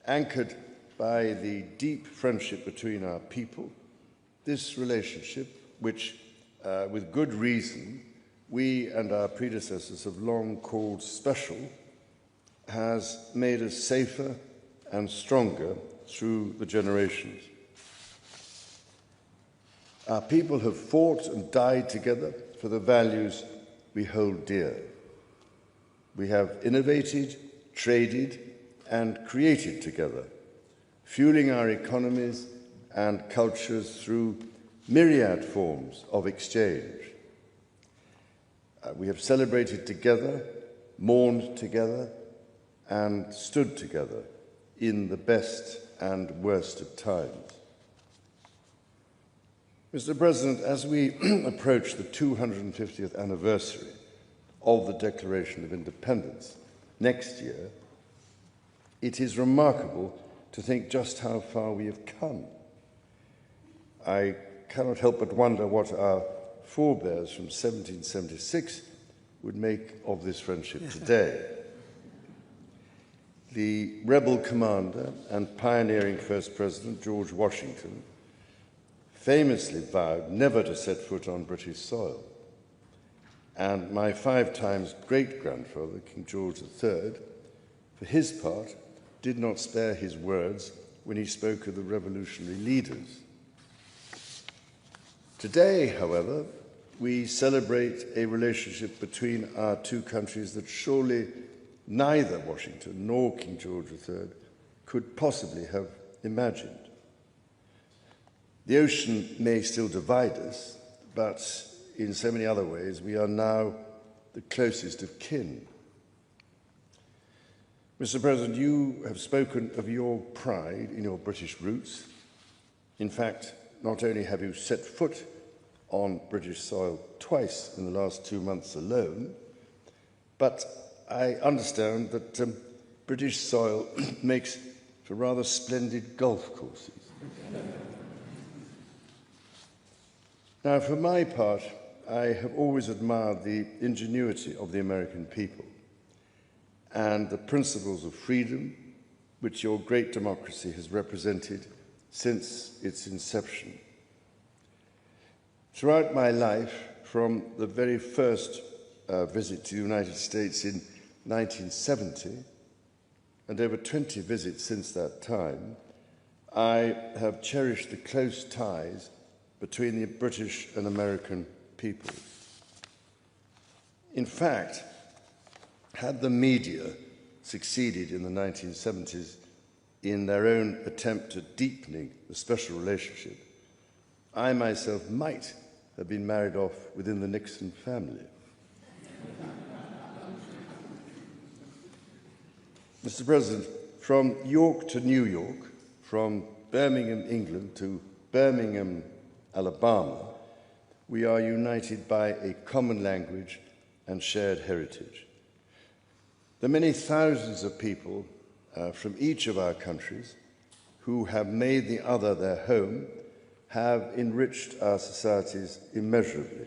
Anchored by the deep friendship between our people, this relationship, which, with good reason, we and our predecessors have long called special, has made us safer and stronger through the generations. Our people have fought and died together for the values we hold dear. We have innovated, traded, and created together, fueling our economies and cultures through myriad forms of exchange. We have celebrated together, mourned together, and stood together in the best and worst of times. Mr. President, as we approach the 250th anniversary of the Declaration of Independence next year, it is remarkable to think just how far we have come. I cannot help but wonder what our forebears from 1776 would make of this friendship today. The rebel commander and pioneering First President George Washington famously vowed never to set foot on British soil. And my 5 times great-grandfather, King George III, for his part, did not spare his words when he spoke of the revolutionary leaders. Today, however, we celebrate a relationship between our two countries that surely neither Washington nor King George III could possibly have imagined. The ocean may still divide us, but in so many other ways, we are now the closest of kin. Mr. President, you have spoken of your pride in your British roots. In fact, not only have you set foot on British soil twice in the last 2 months alone, but I understand that British soil makes for rather splendid golf courses. Now, for my part, I have always admired the ingenuity of the American people and the principles of freedom which your great democracy has represented since its inception. Throughout my life, from the very first visit to the United States in 1970, and over 20 visits since that time, I have cherished the close ties between the British and American peoples. In fact, had the media succeeded in the 1970s in their own attempt at deepening the special relationship, I myself might have been married off within the Nixon family. Mr. President, from York to New York, from Birmingham, England to Birmingham, Alabama, we are united by a common language and shared heritage. The many thousands of people from each of our countries who have made the other their home have enriched our societies immeasurably,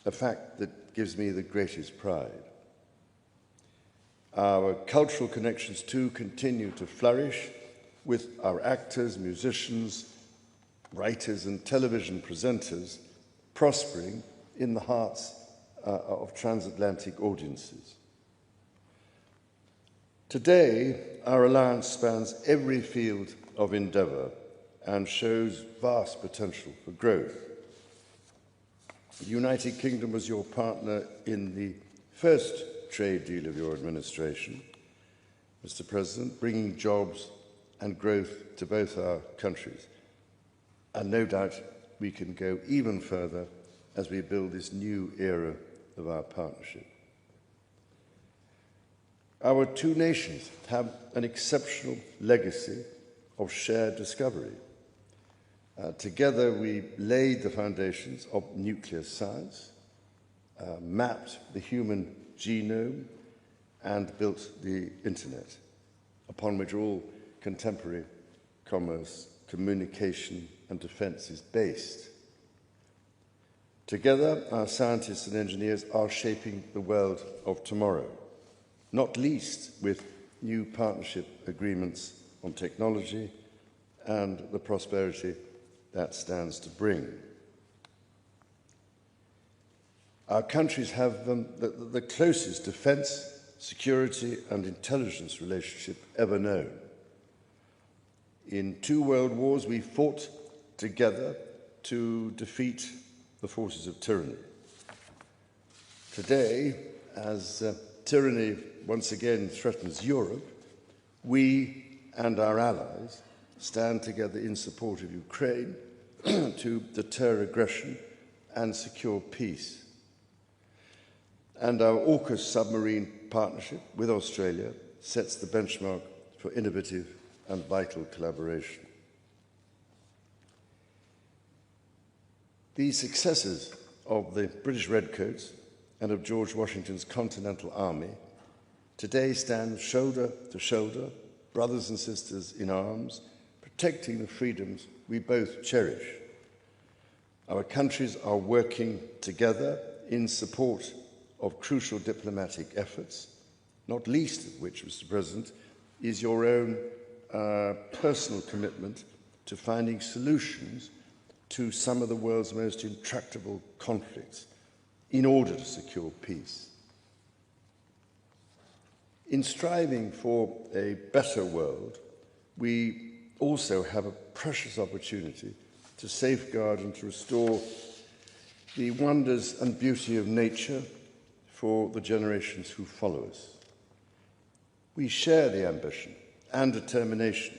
a fact that gives me the greatest pride. Our cultural connections, too, continue to flourish with our actors, musicians, writers and television presenters prospering in the hearts of transatlantic audiences. Today, our alliance spans every field of endeavour and shows vast potential for growth. The United Kingdom was your partner in the first trade deal of your administration, Mr. President, bringing jobs and growth to both our countries. And no doubt we can go even further as we build this new era of our partnership. Our two nations have an exceptional legacy of shared discovery. Together we laid the foundations of nuclear science, mapped the human genome, and built the internet, upon which all contemporary commerce, communication, and defense is based. Together, our scientists and engineers are shaping the world of tomorrow, not least with new partnership agreements on technology and the prosperity that stands to bring. Our countries have the closest defence, security and intelligence relationship ever known. In 2 world wars, we fought together to defeat the forces of tyranny. Today, as tyranny once again threatens Europe, we and our allies stand together in support of Ukraine to deter aggression and secure peace. And our AUKUS submarine partnership with Australia sets the benchmark for innovative and vital collaboration. The successes of the British Redcoats and of George Washington's Continental Army today stand shoulder to shoulder, brothers and sisters in arms, protecting the freedoms we both cherish. Our countries are working together in support of crucial diplomatic efforts, not least of which, Mr. President, is your own personal commitment to finding solutions to some of the world's most intractable conflicts in order to secure peace. In striving for a better world, we also have a precious opportunity to safeguard and to restore the wonders and beauty of nature for the generations who follow us. We share the ambition and determination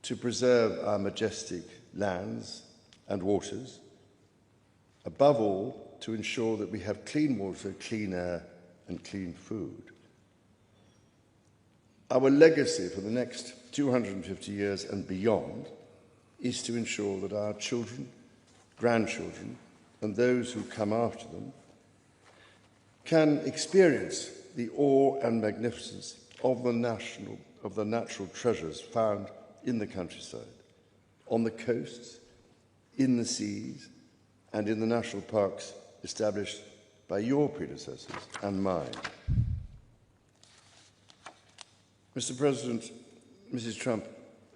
to preserve our majestic lands and waters, above all, to ensure that we have clean water, clean air, and clean food. Our legacy for the next 250 years and beyond is to ensure that our children, grandchildren, and those who come after them can experience the awe and magnificence of the natural treasures found in the countryside, on the coasts, in the seas, and in the national parks established by your predecessors and mine. Mr. President, Mrs. Trump,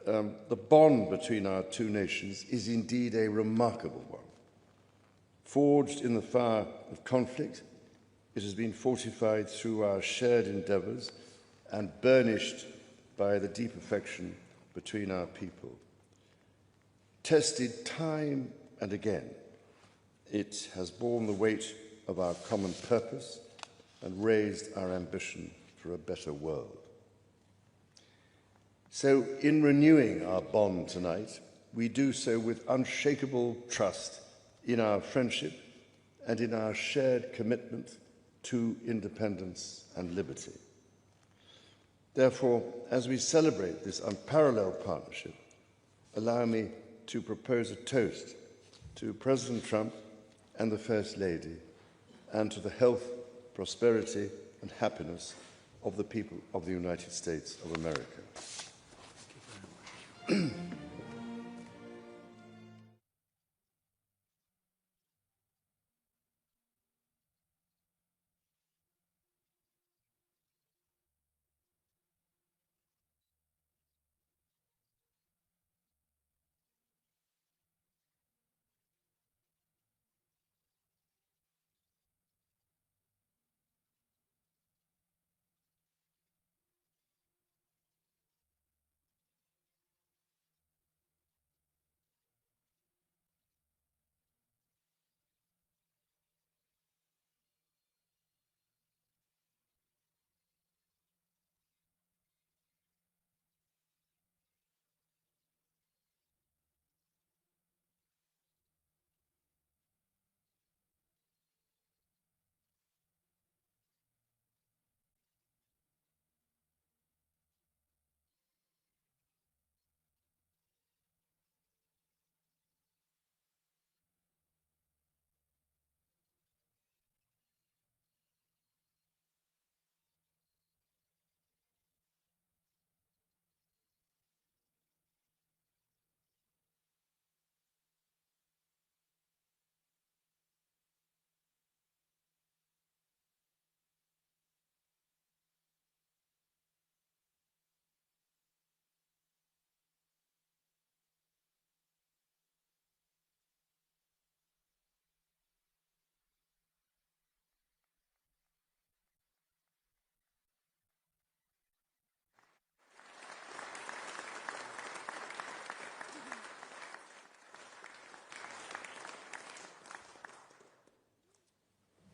the bond between our two nations is indeed a remarkable one. Forged in the fire of conflict, it has been fortified through our shared endeavours and burnished by the deep affection between our people. Tested time and again, it has borne the weight of our common purpose and raised our ambition for a better world. So, in renewing our bond tonight, we do so with unshakable trust in our friendship and in our shared commitment to independence and liberty. Therefore, as we celebrate this unparalleled partnership, allow me to propose a toast to President Trump and the First Lady, and to the health, prosperity, and happiness of the people of the United States of America.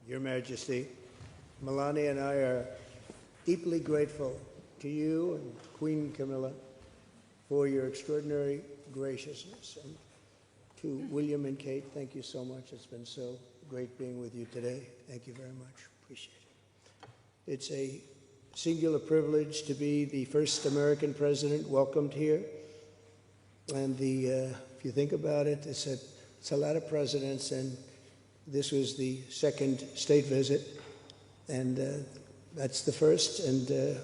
Your Majesty, Melania and I are deeply grateful to you and Queen Camilla for your extraordinary graciousness. And to William and Kate, thank you so much. It's been so great being with you today. Thank you very much. Appreciate it. It's a singular privilege to be the first American president welcomed here. And if you think about it, it's a lot of presidents, and this was the second state visit, and that's the first, and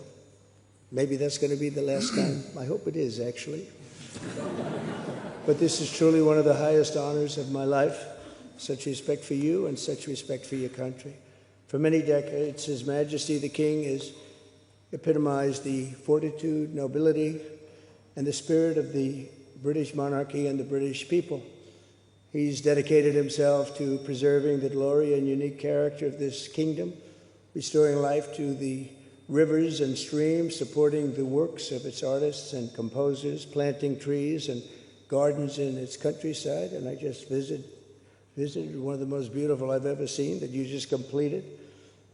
maybe that's going to be the last time. I hope it is, actually. But this is truly one of the highest honors of my life. Such respect for you and such respect for your country. For many decades, His Majesty the King has epitomized the fortitude, nobility, and the spirit of the British monarchy and the British people. He's dedicated himself to preserving the glory and unique character of this kingdom, restoring life to the rivers and streams, supporting the works of its artists and composers, planting trees and gardens in its countryside. And I just visited one of the most beautiful I've ever seen that you just completed,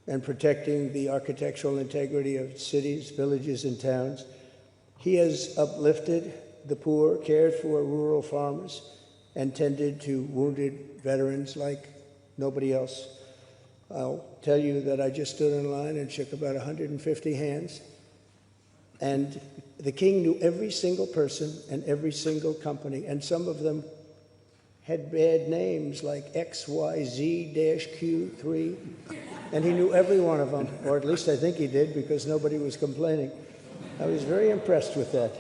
and protecting the architectural integrity of cities, villages, and towns. He has uplifted the poor, cared for rural farmers, and tended to wounded veterans like nobody else. I'll tell you that I just stood in line and shook about 150 hands, and the king knew every single person and every single company, and some of them had bad names like XYZ-Q3, and he knew every one of them, or at least I think he did, because nobody was complaining. I was very impressed with that.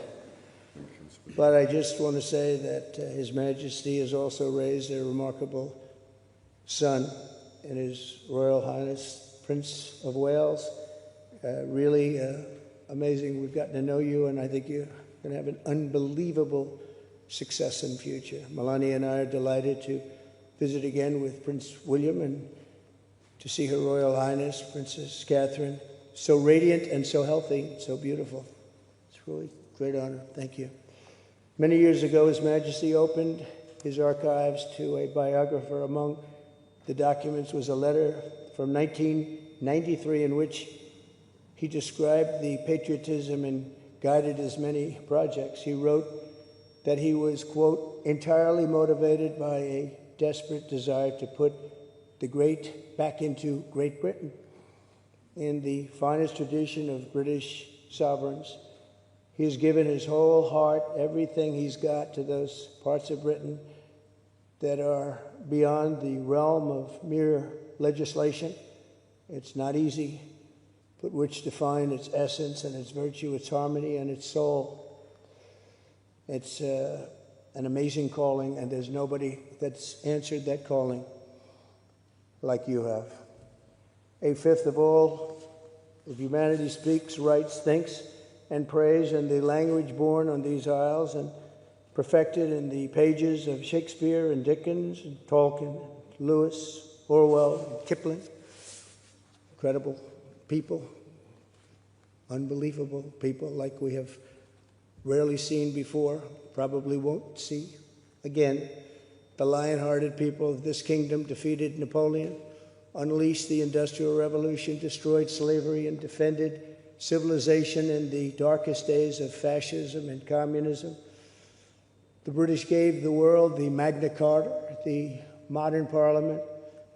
But I just want to say that His Majesty has also raised a remarkable son in His Royal Highness, Prince of Wales. Really amazing. We've gotten to know you, and I think you're going to have an unbelievable success in the future. Melania and I are delighted to visit again with Prince William and to see Her Royal Highness, Princess Catherine, so radiant and so healthy, so beautiful. It's really a great honor. Thank you. Many years ago, His Majesty opened his archives to a biographer. Among the documents was a letter from 1993 in which he described the patriotism and guided his many projects. He wrote that he was, quote, entirely motivated by a desperate desire to put the great back into Great Britain. In the finest tradition of British sovereigns, he has given his whole heart, everything he's got, to those parts of Britain that are beyond the realm of mere legislation. It's not easy, but which define its essence and its virtue, its harmony, and its soul. It's an amazing calling, and there's nobody that's answered that calling like you have. A fifth of all of humanity speaks, writes, thinks, and prays in the language born on these isles and perfected in the pages of Shakespeare and Dickens and Tolkien, Lewis, Orwell, and Kipling. Incredible people, unbelievable people like we have rarely seen before, probably won't see again. The lion-hearted people of this kingdom defeated Napoleon, unleashed the Industrial Revolution, destroyed slavery, and defended civilization in the darkest days of fascism and communism. The British gave the world the Magna Carta, the modern parliament,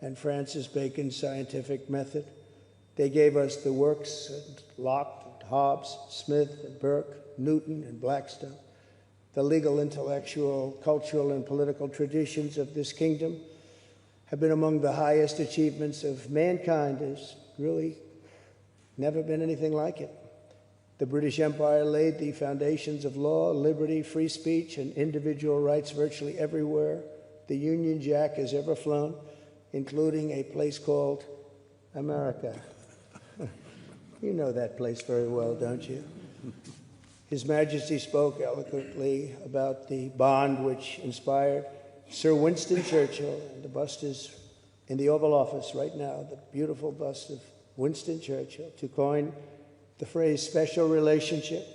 and Francis Bacon's scientific method. They gave us the works of Locke, Hobbes, Smith, and Burke, Newton, and Blackstone. The legal, intellectual, cultural, and political traditions of this kingdom have been among the highest achievements of mankind. There's really never been anything like it. The British Empire laid the foundations of law, liberty, free speech, and individual rights virtually everywhere the Union Jack has ever flown, including a place called America. You know that place very well, don't you? His Majesty spoke eloquently about the bond which inspired Sir Winston Churchill, and the bust is in the Oval Office right now, the beautiful bust of Winston Churchill, to coin the phrase special relationship.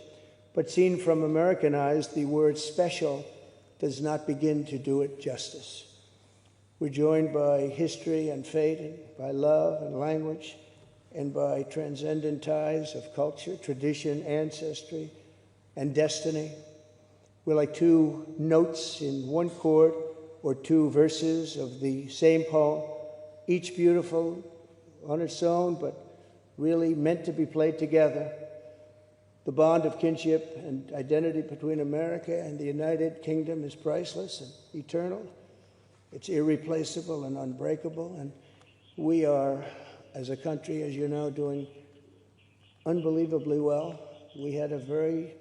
But seen from American eyes, the word special does not begin to do it justice. We're joined by history and fate, and by love and language, and by transcendent ties of culture, tradition, ancestry, and destiny. We're like two notes in one chord or two verses of the same poem, each beautiful on its own, but really meant to be played together. The bond of kinship and identity between America and the United Kingdom is priceless and eternal. It's irreplaceable and unbreakable, and we are, as a country, as you know, doing unbelievably well. We had a very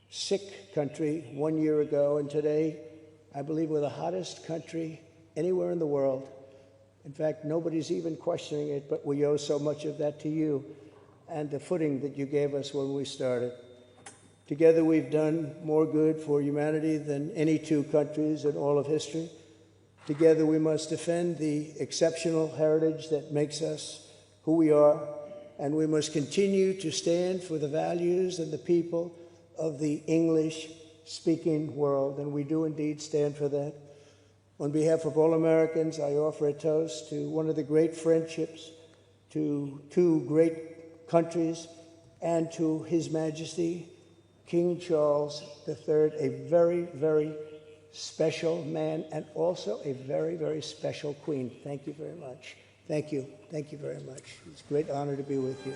sick country 1 year ago, and today, I believe we're the hottest country anywhere in the world. In fact, nobody's even questioning it, but we owe so much of that to you and the footing that you gave us when we started. Together, we've done more good for humanity than any two countries in all of history. Together, we must defend the exceptional heritage that makes us who we are, and we must continue to stand for the values and the people of the English-speaking world, and we do indeed stand for that. On behalf of all Americans, I offer a toast to one of the great friendships, to two great countries, and to His Majesty, King Charles III, a very, very special man, and also a very, very special queen. Thank you very much. Thank you. Thank you very much. It's a great honor to be with you.